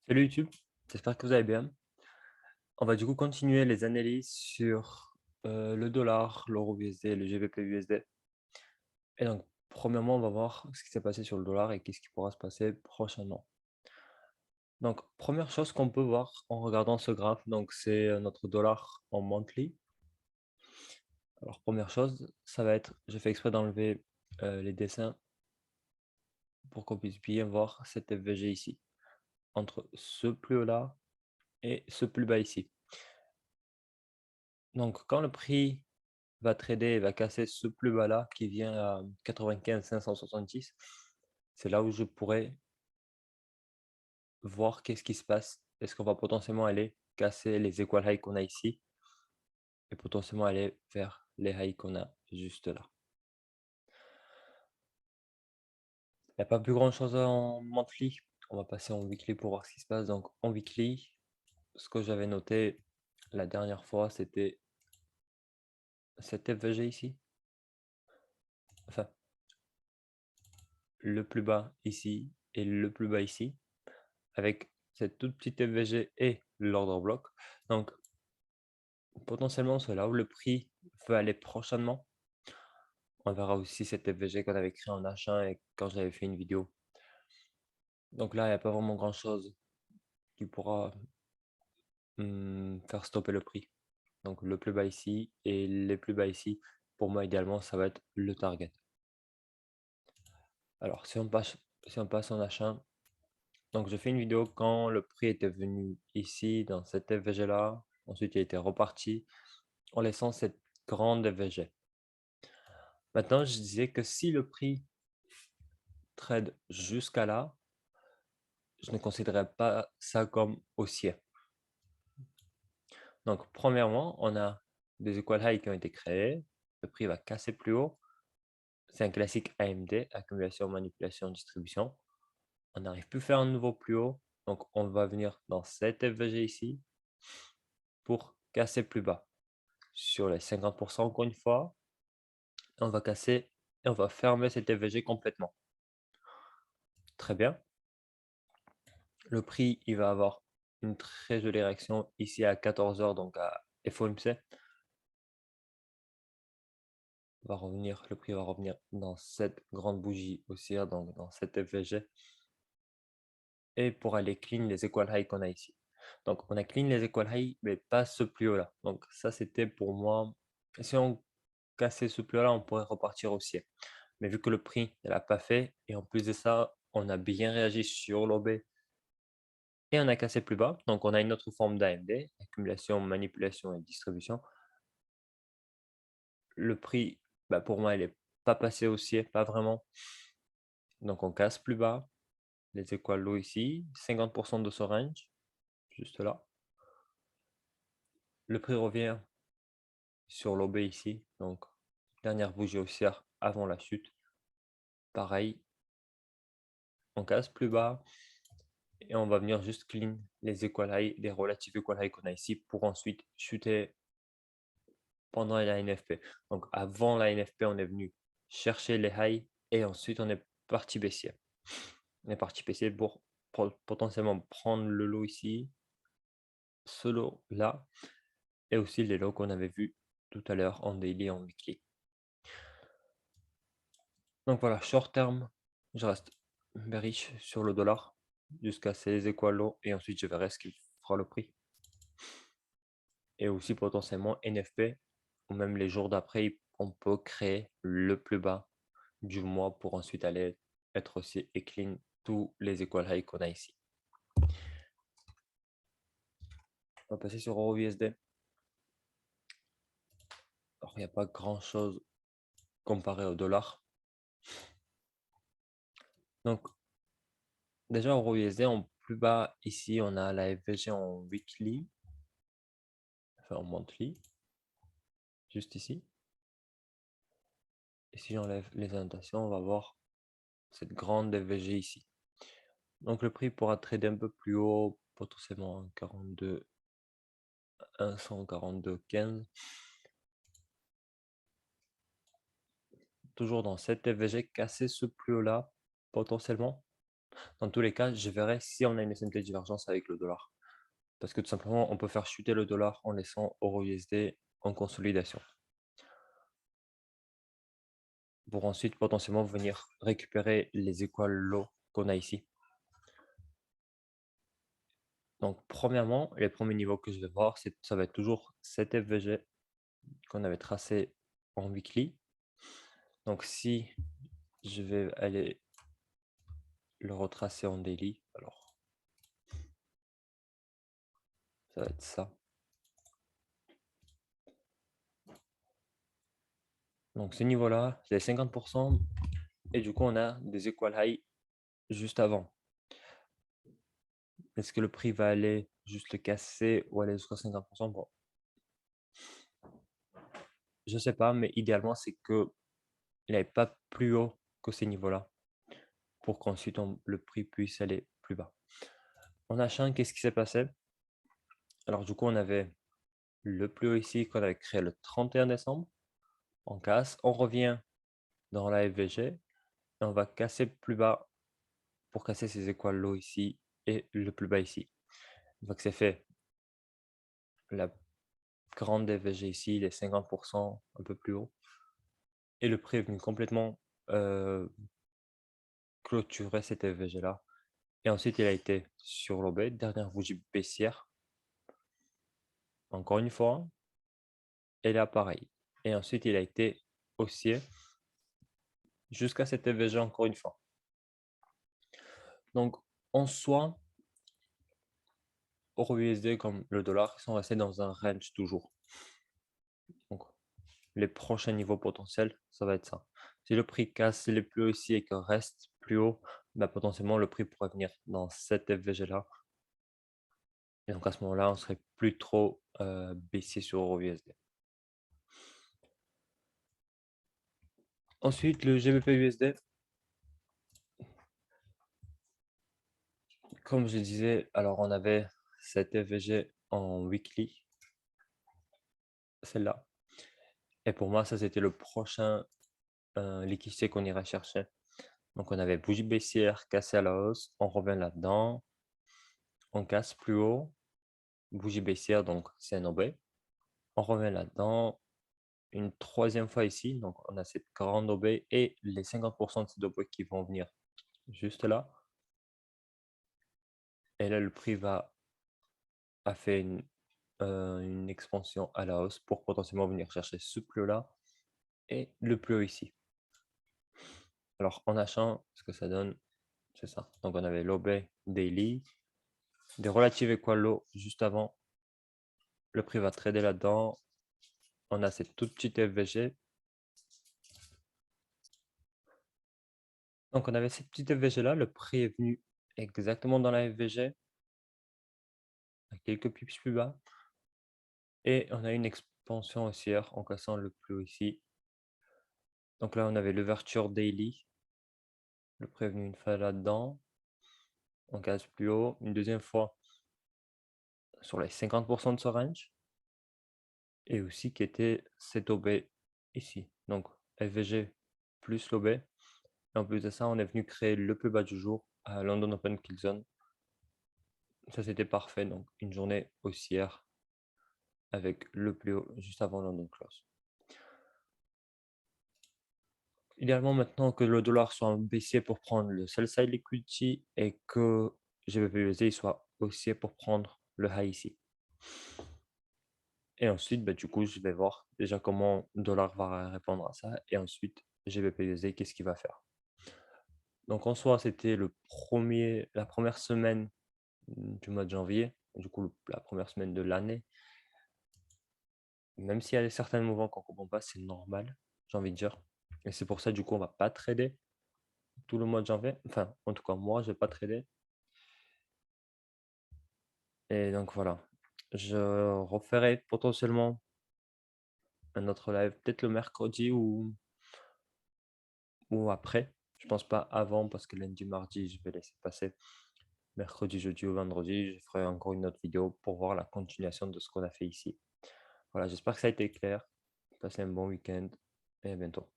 Salut YouTube, j'espère que vous allez bien. On va du coup continuer les analyses sur le dollar, l'euro USD, le GBP USD. Et donc, premièrement, on va voir ce qui s'est passé sur le dollar et qu'est-ce qui pourra se passer prochainement. Donc, première chose qu'on peut voir en regardant ce graphe, donc c'est notre dollar en monthly. Alors, première chose, ça va être, je fais exprès d'enlever les dessins pour qu'on puisse bien voir cette FVG ici, entre ce plus haut là et ce plus bas ici. Donc, quand le prix va trader et va casser ce plus bas là qui vient à 95 570, c'est là où je pourrais voir qu'est-ce qui se passe. Est-ce qu'on va potentiellement aller casser les equal highs qu'on a ici et potentiellement aller vers les highs qu'on a juste là. Il n'y a pas plus grand chose en monthly. On va passer en weekly pour voir ce qui se passe. Donc en weekly, ce que j'avais noté la dernière fois, c'était cette FVG ici. Enfin, le plus bas ici et le plus bas ici, avec cette toute petite FVG et l'ordre bloc. Donc, potentiellement, c'est là où le prix peut aller prochainement. On verra aussi cette FVG qu'on avait créé en achat et quand j'avais fait une vidéo. Donc là, il n'y a pas vraiment grand-chose qui pourra faire stopper le prix. Donc le plus bas ici et les plus bas ici, pour moi, idéalement, ça va être le target. Alors, si on passe en achat, donc j'ai fait une vidéo quand le prix était venu ici, dans cette FVG là. Ensuite, il était reparti en laissant cette grande FVG. Maintenant, je disais que si le prix trade jusqu'à là, je ne considérerais pas ça comme haussier. Donc, premièrement, on a des equal highs qui ont été créés. Le prix va casser plus haut. C'est un classique AMD, accumulation, manipulation, distribution. On n'arrive plus à faire un nouveau plus haut. Donc, on va venir dans cette FVG ici pour casser plus bas. Sur les 50% encore une fois, on va casser et on va fermer cette FVG complètement. Très bien. Le prix, il va avoir une très jolie réaction ici à 14 h, donc à FOMC. Le prix va revenir dans cette grande bougie haussière, donc dans cette FVG. Et pour aller clean les equal high qu'on a ici. Donc on a clean les equal high, mais pas ce plus haut là. Donc ça c'était pour moi. Si on cassait ce plus haut là, on pourrait repartir haussier. Mais vu que le prix ne l'a pas fait, et en plus de ça, on a bien réagi sur l'OB et on a cassé plus bas. Donc on a une autre forme d'AMD, accumulation, manipulation et distribution. Le prix, pour moi, il n'est pas passé haussier, pas vraiment. Donc on casse plus bas. Les équal low ici, 50% de ce range, juste là. Le prix revient sur l'OB ici, donc dernière bougie haussière avant la chute. Pareil, on casse plus bas et on va venir juste clean les equal high, les relatifs equal high qu'on a ici pour ensuite chuter pendant la NFP. Donc avant la NFP, on est venu chercher les highs et ensuite on est parti baissier. On est parti baissier pour potentiellement prendre le lot ici, ce lot là, et aussi les lots qu'on avait vus tout à l'heure en daily et en weekly. Donc voilà, short terme, je reste bearish sur le dollar jusqu'à ces equal lows et ensuite je verrai ce qu'il fera le prix. Et aussi potentiellement NFP, ou même les jours d'après, on peut créer le plus bas du mois pour ensuite aller être aussi et clean tous les equal highs qu'on a ici. On va passer sur Euro USD. Alors, il n'y a pas grand chose comparé au dollar. Donc, déjà, Euro USD en plus bas, ici, on a la FVG en weekly, enfin en monthly, juste ici. Et si j'enlève les annotations, on va voir cette grande FVG ici. Donc, le prix pourra trader un peu plus haut, potentiellement 42, 142,15. Toujours dans cette FVG, casser ce plus haut là, potentiellement. Dans tous les cas, je verrai si on a une SMT divergence avec le dollar. Parce que tout simplement, on peut faire chuter le dollar en laissant EURUSD en consolidation. Pour ensuite potentiellement venir récupérer les equal lows qu'on a ici. Donc, premièrement, les premiers niveaux que je vais voir, ça va être toujours cet FVG qu'on avait tracé en weekly. Donc, si je vais aller le retracer en daily, alors ça va être ça. Donc, ce niveau-là, c'est 50%. Et du coup, on a des equal high juste avant. Est-ce que le prix va aller juste le casser ou aller jusqu'à 50%? Bon, je sais pas, mais idéalement, c'est que il n'aille pas plus haut que ces niveaux-là pour qu'ensuite le prix puisse aller plus bas. En achat, qu'est-ce qui s'est passé? Alors du coup, on avait le plus haut ici qu'on avait créé le 31 décembre. On casse, on revient dans la FVG et on va casser plus bas pour casser ces équal low ici et le plus bas ici. Une fois que c'est fait, la grande FVG ici, les 50% un peu plus haut. Et le prix est venu complètement clôturer cette FVG là. Et ensuite, il a été surlobé, dernière bougie baissière. Encore une fois, et là pareil. Et ensuite, il a été haussier jusqu'à cette FVG encore une fois. Donc, en soi, euro USD comme le dollar sont restés dans un range toujours. Donc, les prochains niveaux potentiels, ça va être ça. Si le prix casse les plus hauts ici et qu'il reste plus haut, bah, potentiellement le prix pourrait venir dans cette FVG là. Et donc à ce moment-là, on serait plus trop baissier sur euro USD. Ensuite, le GBP USD. Comme je disais, alors on avait cette FVG en weekly, celle-là. Et pour moi, ça c'était le prochain liquidité qu'on ira chercher. Donc on avait bougie baissière cassée à la hausse, on revient là-dedans, on casse plus haut, bougie baissière, donc c'est un OB. On revient là-dedans, une troisième fois ici, donc on a cette grande OB et les 50% de ces OB qui vont venir juste là. Et là, le prix a fait une expansion à la hausse pour potentiellement venir chercher ce plus haut-là et le plus haut ici. Alors en achetant, ce que ça donne, c'est ça. Donc on avait l'OB daily, des relatives equal low juste avant. Le prix va trader là-dedans. On a cette toute petite FVG. Donc on avait cette petite FVG là. Le prix est venu exactement dans la FVG, à quelques pips plus bas. Et on a une expansion haussière en cassant le plus haut ici. Donc là, on avait l'ouverture daily. Le prix est venu une fois là-dedans. On casse plus haut. Une deuxième fois sur les 50% de ce range. Et aussi qui était cet OB ici. Donc FVG plus l'OB. Et en plus de ça, on est venu créer le plus bas du jour à London Open Kill Zone. Ça, c'était parfait. Donc une journée haussière avec le plus haut juste avant London Close. Idéalement, maintenant que le dollar soit baissier pour prendre le sell side liquidity et que GBP/USD soit haussier pour prendre le high ici. Et ensuite, du coup, je vais voir déjà comment le dollar va répondre à ça. Et ensuite, GBP/USD, qu'est-ce qu'il va faire. Donc en soi, c'était la première semaine du mois de janvier, du coup la première semaine de l'année. Même s'il y a certains mouvements qu'on ne comprend pas, c'est normal, j'ai envie de dire. Et c'est pour ça, du coup, on ne va pas trader tout le mois de janvier. Enfin, en tout cas, moi, je ne vais pas trader. Et donc voilà, je referai potentiellement un autre live, peut-être le mercredi ou après. Je pense pas avant parce que lundi, mardi, je vais laisser passer. Mercredi, jeudi ou vendredi, je ferai encore une autre vidéo pour voir la continuation de ce qu'on a fait ici. Voilà, j'espère que ça a été clair. Passez un bon week-end et à bientôt.